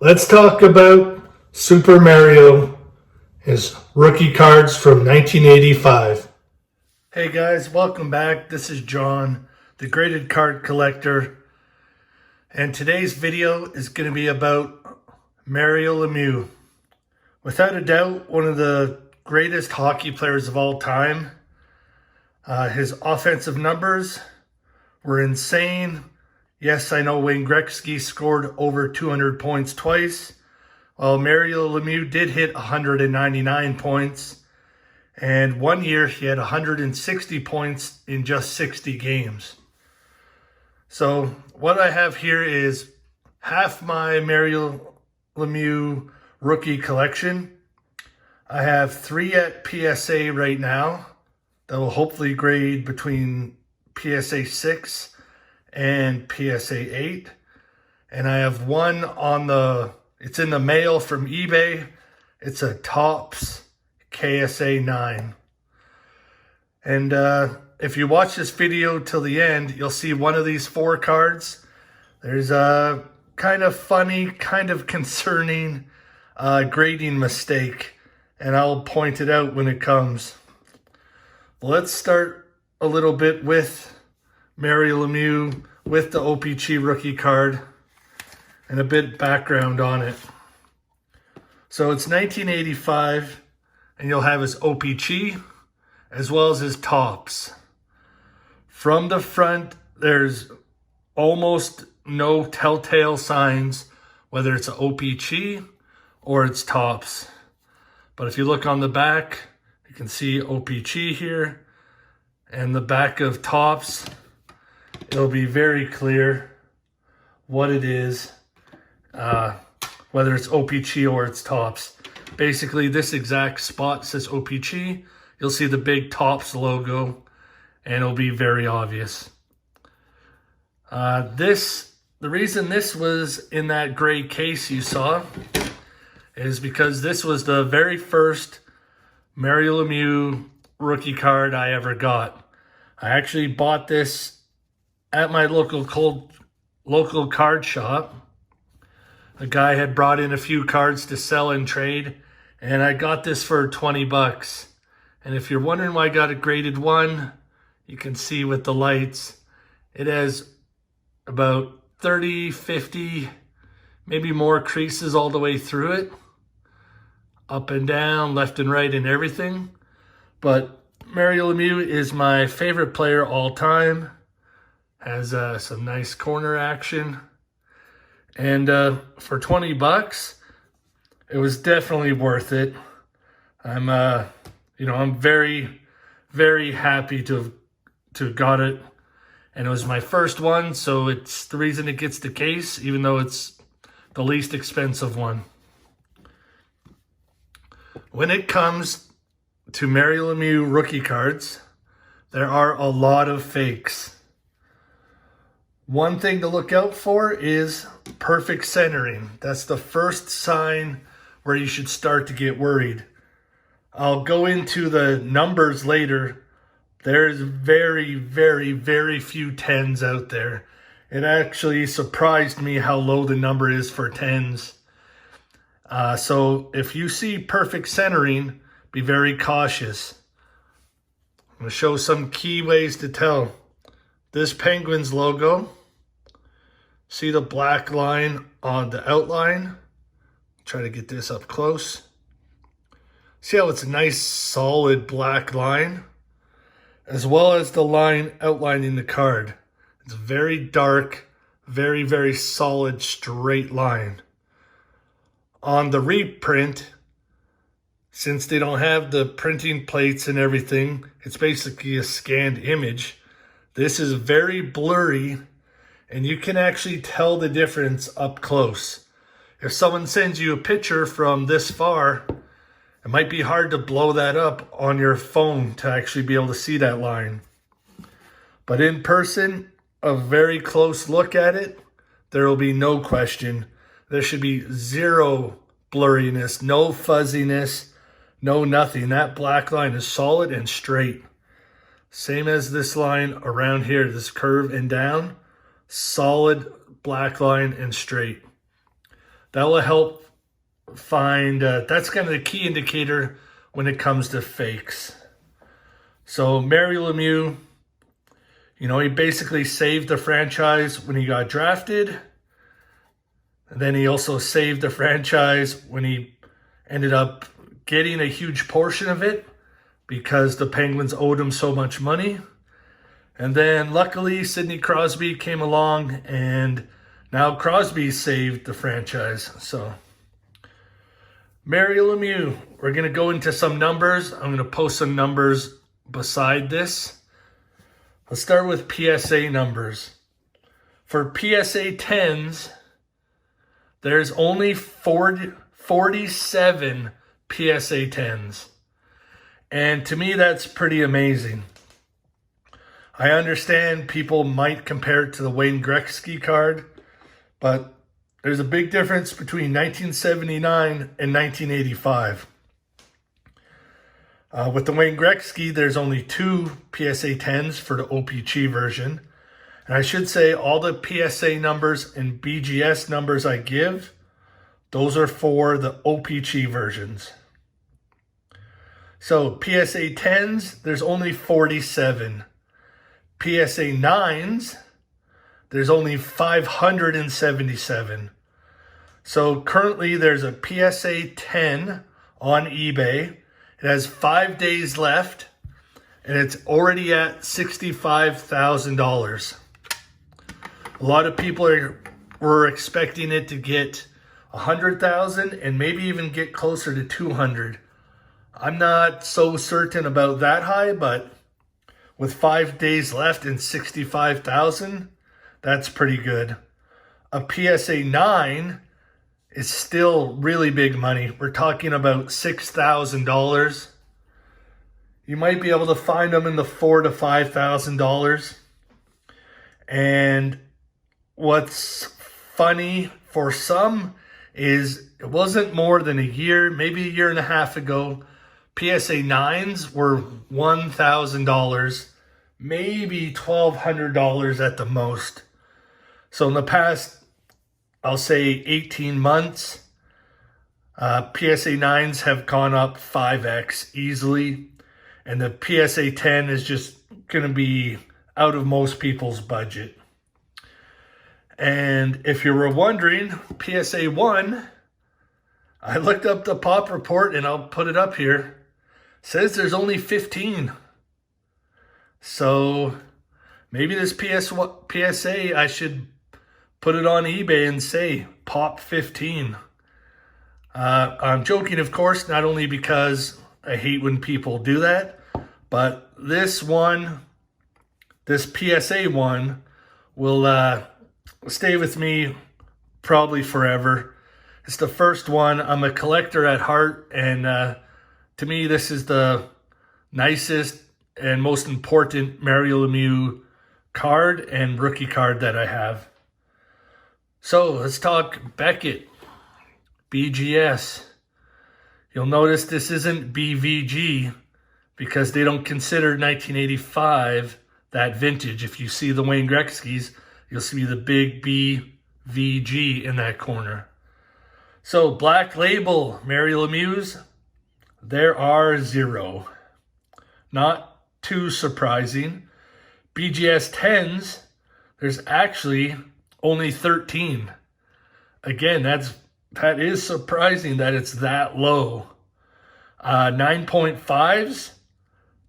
Let's talk about Super Mario, his rookie cards from 1985. Hey guys, welcome back. This is John, the graded card collector. And today's video is going to be about Mario Lemieux. Without a doubt, one of the greatest hockey players of all time. His offensive numbers were insane. Yes, I know Wayne Gretzky scored over 200 points twice. Well, Mario Lemieux did hit 199 points. And one year he had 160 points in just 60 games. So what I have here is half my Mario Lemieux rookie collection. I have 3 at PSA right now that will hopefully grade between PSA 6 and PSA 8. And I have one it's in the mail from eBay. It's a Topps KSA 9. And if you watch this video till the end, you'll see one of these 4 cards. There's a kind of funny, kind of concerning grading mistake, and I'll point it out when it comes. Let's start a little bit with Mario Lemieux with the O-Pee-Chee rookie card and a bit background on it. So it's 1985, and you'll have his O-Pee-Chee as well as his Topps. From the front, there's almost no telltale signs whether it's an O-Pee-Chee or it's Topps. But if you look on the back, you can see O-Pee-Chee here, and the back of Topps. It'll be very clear what it is, whether it's O-Pee-Chee or it's Topps. Basically, this exact spot says O-Pee-Chee. You'll see the big Topps logo, and it'll be very obvious. The reason this was in that gray case you saw is because this was the very first Mario Lemieux rookie card I ever got. I actually bought this at my local card shop. A guy had brought in a few cards to sell and trade, and I got this for 20 bucks. And if you're wondering why I got a graded 1, you can see with the lights, it has about 30, 50, maybe more creases all the way through it. Up and down, left and right, and everything. But Mario Lemieux is my favorite player all time. Has some nice corner action. And for 20 bucks, it was definitely worth it. I'm very, very happy to have got it. And it was my first one, so it's the reason it gets the case, even though it's the least expensive one. When it comes to Mario Lemieux rookie cards, there are a lot of fakes. One thing to look out for is perfect centering. That's the first sign where you should start to get worried. I'll go into the numbers later. There's very, very, very few 10s out there. It actually surprised me how low the number is for 10s. So if you see perfect centering, be very cautious. I'm going to show some key ways to tell. This Penguins logo, see the black line on the outline? Try to get this up close. See how it's a nice solid black line? As well as the line outlining the card. It's a very dark, very, very solid straight line. On the reprint, since they don't have the printing plates and everything, it's basically a scanned image. This is very blurry, and you can actually tell the difference up close. If someone sends you a picture from this far, it might be hard to blow that up on your phone to actually be able to see that line. But in person, a very close look at it, there will be no question. There should be zero blurriness, no fuzziness, no nothing. That black line is solid and straight. Same as this line around here, this curve and down, solid black line and straight. That will help find, that's kind of the key indicator when it comes to fakes. So Mario Lemieux, you know, he basically saved the franchise when he got drafted. And then he also saved the franchise when he ended up getting a huge portion of it because the Penguins owed him so much money. And then luckily Sidney Crosby came along, and now Crosby saved the franchise. So Mario Lemieux, we're going to go into some numbers. I'm going to post some numbers beside this. Let's start with PSA numbers. For PSA 10s, there's only 47 PSA 10s. And to me, that's pretty amazing. I understand people might compare it to the Wayne Gretzky card, but there's a big difference between 1979 and 1985. With the Wayne Gretzky, there's only 2 PSA 10s for the O-Pee-Chee version. And I should say all the PSA numbers and BGS numbers I give, those are for the O-Pee-Chee versions. So PSA 10s, there's only 47. PSA 9s, there's only 577. So currently there's a PSA 10 on eBay. It has 5 days left, and it's already at $65,000. A lot of people were expecting it to get 100,000 and maybe even get closer to 200. I'm not so certain about that high, but with 5 days left and 65,000, that's pretty good. A PSA 9 is still really big money. We're talking about $6,000. You might be able to find them in the $4,000 to $5,000. And what's funny for some is it wasn't more than a year, maybe a year and a half ago, PSA 9s were $1,000, maybe $1,200 at the most. So in the past, I'll say 18 months, PSA 9s have gone up 5x easily. And the PSA 10 is just going to be out of most people's budget. And if you were wondering, PSA 1, I looked up the pop report and I'll put it up here. Says there's only 15. So maybe this PSA, I should put it on eBay and say pop 15. I'm joking, of course, not only because I hate when people do that, but this one, this PSA one, will stay with me probably forever. It's the first one. I'm a collector at heart, and to me, this is the nicest and most important Mario Lemieux card and rookie card that I have. So let's talk Beckett, BGS. You'll notice this isn't BVG because they don't consider 1985 that vintage. If you see the Wayne Gretzky's, you'll see the big BVG in that corner. So Black Label, Mario Lemieux's, there are 0. Not too surprising. BGS 10s, there's actually only 13. Again, that is surprising that it's that low. 9.5s,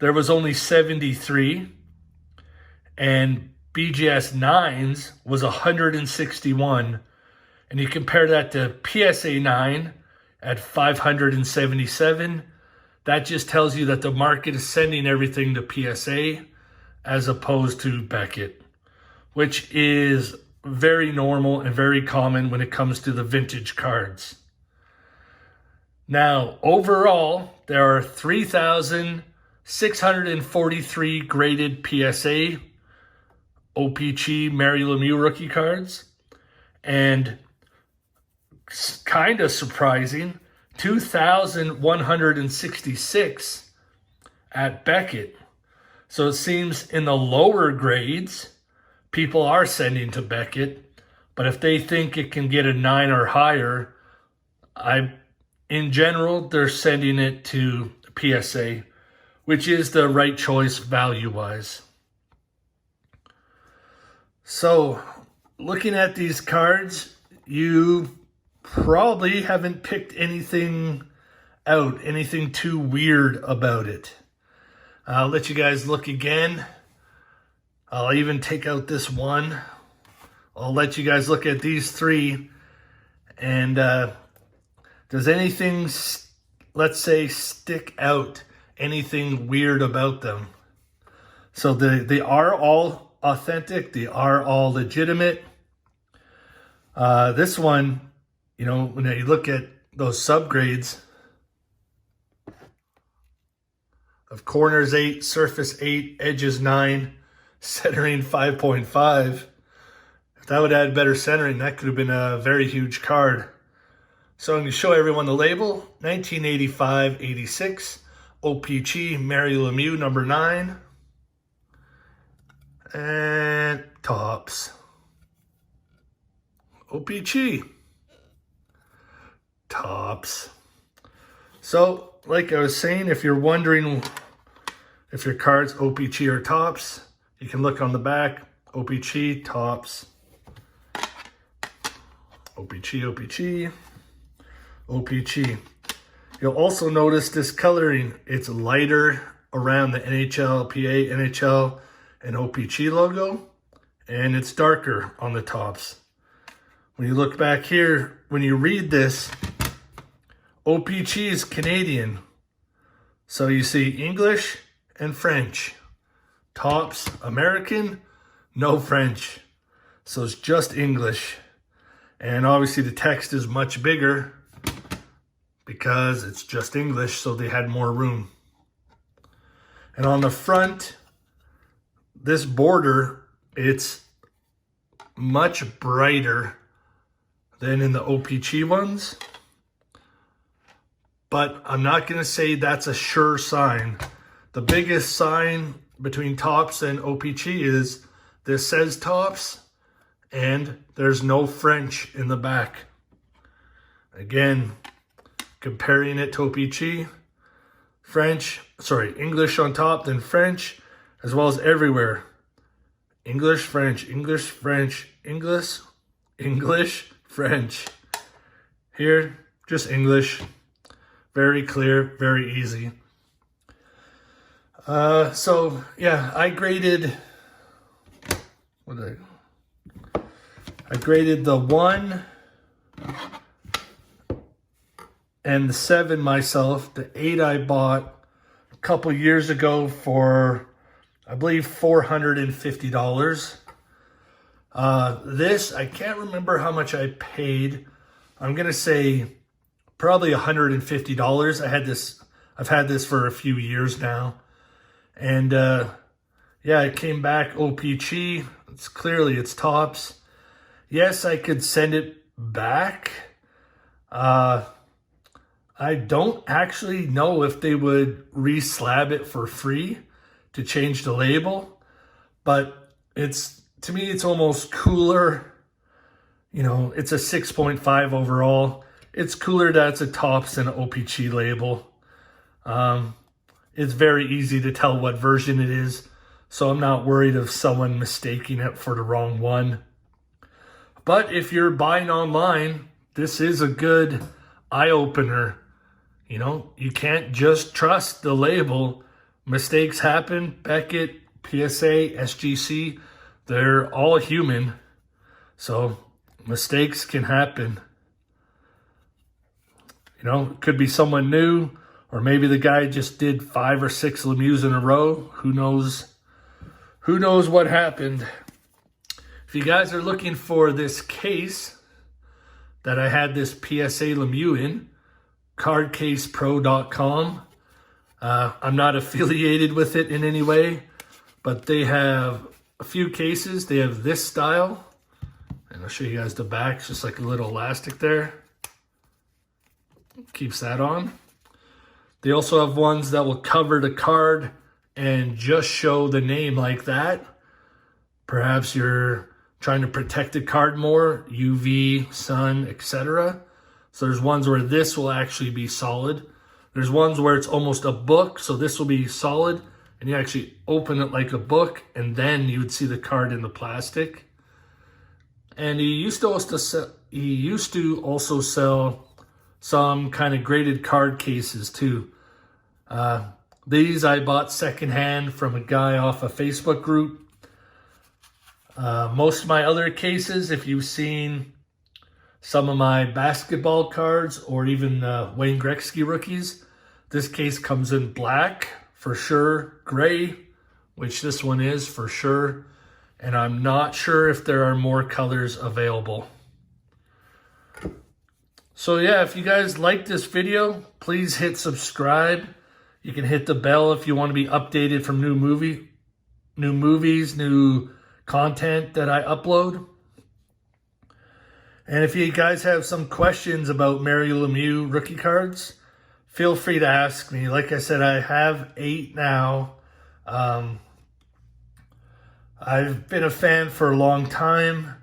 there was only 73. And BGS 9s was 161. And you compare that to PSA 9 at 577. That just tells you that the market is sending everything to PSA as opposed to Beckett, which is very normal and very common when it comes to the vintage cards. Now, overall, there are 3,643 graded PSA O-Pee-Chee Mario Lemieux rookie cards, and kind of surprising, 2,166 at Beckett. So it seems in the lower grades, people are sending to Beckett, But if they think it can get a 9 or higher, in general, they're sending it to PSA, which is the right choice value-wise. So, looking at these cards, you probably haven't picked anything out, anything too weird about it. I'll let you guys look again. I'll even take out this one. I'll let you guys look at these three. And does anything, let's say, stick out? Anything weird about them? So they are all authentic. They are all legitimate. This one, you know, when you look at those subgrades of corners 8, surface 8, edges 9, centering 5.5. If that would add better centering, that could have been a very huge card. So I'm going to show everyone the label. 1985-86. O-Pee-Chee, Mario Lemieux, number 9. And Topps. O-Pee-Chee. Topps. So, like I was saying, if you're wondering if your card's O-Pee-Chee or Topps, you can look on the back. O-Pee-Chee, Topps. O-Pee-Chee, O-Pee-Chee. O-Pee-Chee. You'll also notice this coloring. It's lighter around the NHL, PA, NHL, and O-Pee-Chee logo. And it's darker on the Topps. When you look back here, when you read this, O-Pee-Chee is Canadian. So you see English and French. Topps, American, no French. So it's just English. And obviously the text is much bigger because it's just English, so they had more room. And on the front, this border, it's much brighter than in the O-Pee-Chee ones. But I'm not going to say that's a sure sign. The biggest sign between Topps and O-Pee-Chee is this says Topps and there's no French in the back. Again, comparing it to O-Pee-Chee, English on top, then French, as well as everywhere. English, French, English, French, English, English, French. Here, just English. Very clear, very easy. So, yeah, I graded the 1 and the 7 myself. The 8 I bought a couple years ago for, I believe, $450. This, I can't remember how much I paid. I'm going to say probably $150. I've had this for a few years now. And yeah, it came back O-Pee-Chee. It's Topps. Yes, I could send it back. I don't actually know if they would re-slab it for free to change the label, but to me it's almost cooler. You know, it's a 6.5 overall. It's cooler that it's a Topps and an O-Pee-Chee label. It's very easy to tell what version it is, so I'm not worried of someone mistaking it for the wrong one. But if you're buying online, this is a good eye-opener. You know, you can't just trust the label. Mistakes happen. Beckett, PSA, SGC, they're all human. So mistakes can happen. You know, it could be someone new, or maybe the guy just did 5 or 6 Lemieux in a row. Who knows? Who knows what happened? If you guys are looking for this case that I had this PSA Lemieux in, cardcasepro.com. I'm not affiliated with it in any way, but they have a few cases. They have this style, and I'll show you guys the back. It's just like a little elastic there. Keeps that on. They also have ones that will cover the card and just show the name like that. Perhaps you're trying to protect the card more, UV, sun, etc. So there's ones where this will actually be solid. There's ones where it's almost a book, so this will be solid, and you actually open it like a book, and then you would see the card in the plastic. And he used to also sell some kind of graded card cases too. These I bought secondhand from a guy off a Facebook group. Most of my other cases, if you've seen some of my basketball cards or even Wayne Gretzky rookies, this case comes in black for sure, gray, which this one is for sure, and I'm not sure if there are more colors available. So yeah, if you guys like this video, please hit subscribe. You can hit the bell if you want to be updated from new movies, new content that I upload. And if you guys have some questions about Mario Lemieux rookie cards, feel free to ask me. Like I said, I have 8 now. I've been a fan for a long time.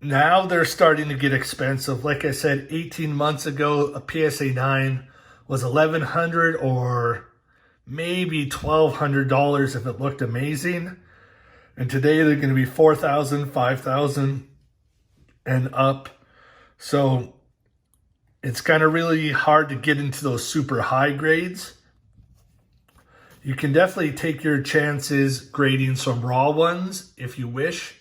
Now they're starting to get expensive. Like I said, 18 months ago, a PSA 9 was $1,100 or maybe $1,200 if it looked amazing. And today they're going to be $4,000, $5,000 and up. So it's kind of really hard to get into those super high grades. You can definitely take your chances grading some raw ones if you wish.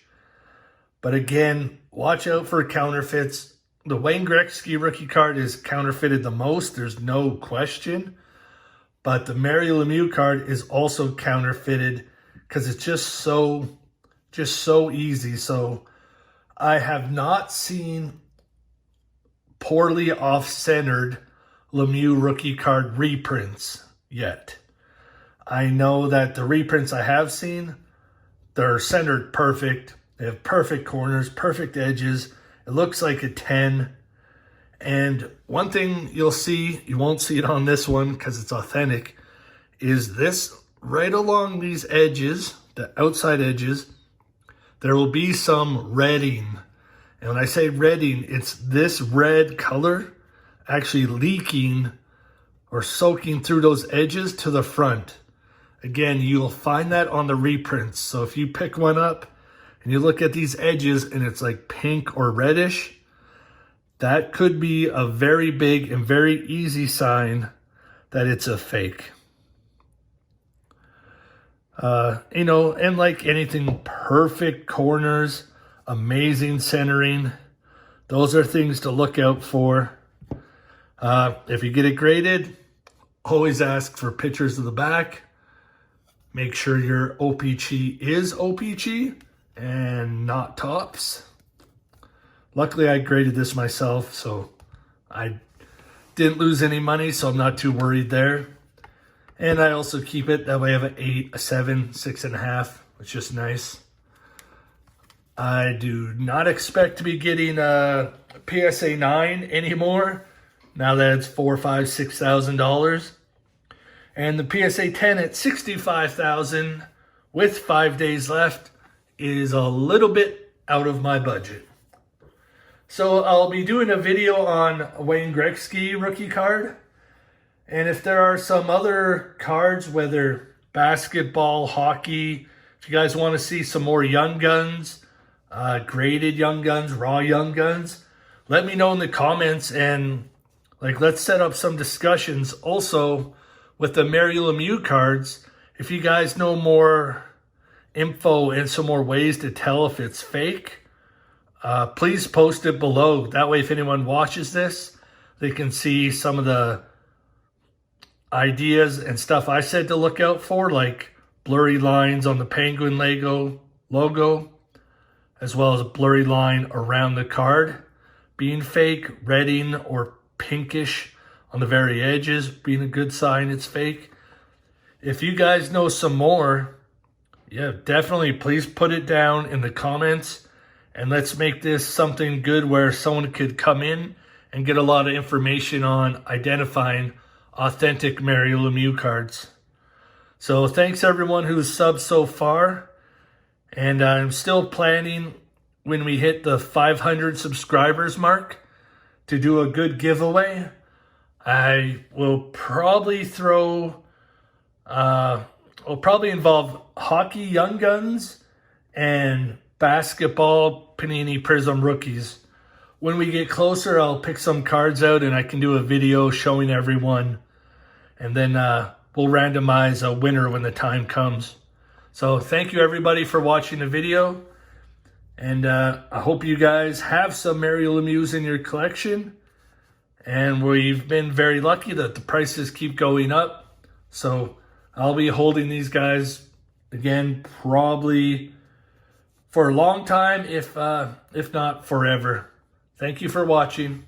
But again, watch out for counterfeits. The Wayne Gretzky rookie card is counterfeited the most, there's no question. But the Mario Lemieux card is also counterfeited because it's just so easy. So I have not seen poorly off-centered Lemieux rookie card reprints yet. I know that the reprints I have seen, they're centered perfect. They have perfect corners, perfect edges. It looks like a 10. And one thing you'll see, you won't see it on this one because it's authentic, is this right along these edges, the outside edges, there will be some redding. And when I say redding, it's this red color actually leaking or soaking through those edges to the front. Again, you'll find that on the reprints. So if you pick one up and you look at these edges and it's like pink or reddish, that could be a very big and very easy sign that it's a fake. You know, and like anything, perfect corners, amazing centering. Those are things to look out for. If you get it graded, always ask for pictures of the back. Make sure your O-Pee-Chee is O-Pee-Chee and not Topps. Luckily, I graded this myself, so I didn't lose any money, so I'm not too worried there. And I also keep it, that way I have an 8, a 7, 6.5, which is nice. I do not expect to be getting a PSA 9 anymore, now that it's $4,000, $5,000, $6,000. And the PSA 10 at $65,000 with 5 days left is a little bit out of my budget. So I'll be doing a video on Wayne Gretzky rookie card. And if there are some other cards, whether basketball, hockey, if you guys want to see some more young guns, graded young guns, raw young guns, let me know in the comments, and like let's set up some discussions. Also with the Mario Lemieux cards, if you guys know more info and some more ways to tell if it's fake, please post it below. That way if anyone watches this, they can see some of the ideas and stuff I said to look out for, like blurry lines on the Penguin logo, as well as a blurry line around the card being fake, redding or pinkish on the very edges being a good sign it's fake. If you guys know some more, yeah, definitely please put it down in the comments, and let's make this something good where someone could come in and get a lot of information on identifying authentic Mario Lemieux cards. So thanks everyone who's subbed so far, and I'm still planning when we hit the 500 subscribers mark to do a good giveaway. I will probably throw, will probably involve hockey Young Guns and basketball Panini Prism rookies. When we get closer, I'll pick some cards out and I can do a video showing everyone. And then we'll randomize a winner when the time comes. So thank you everybody for watching the video. And I hope you guys have some Mario Lemieux in your collection. And we've been very lucky that the prices keep going up. So I'll be holding these guys again probably for a long time, if not forever. Thank you for watching.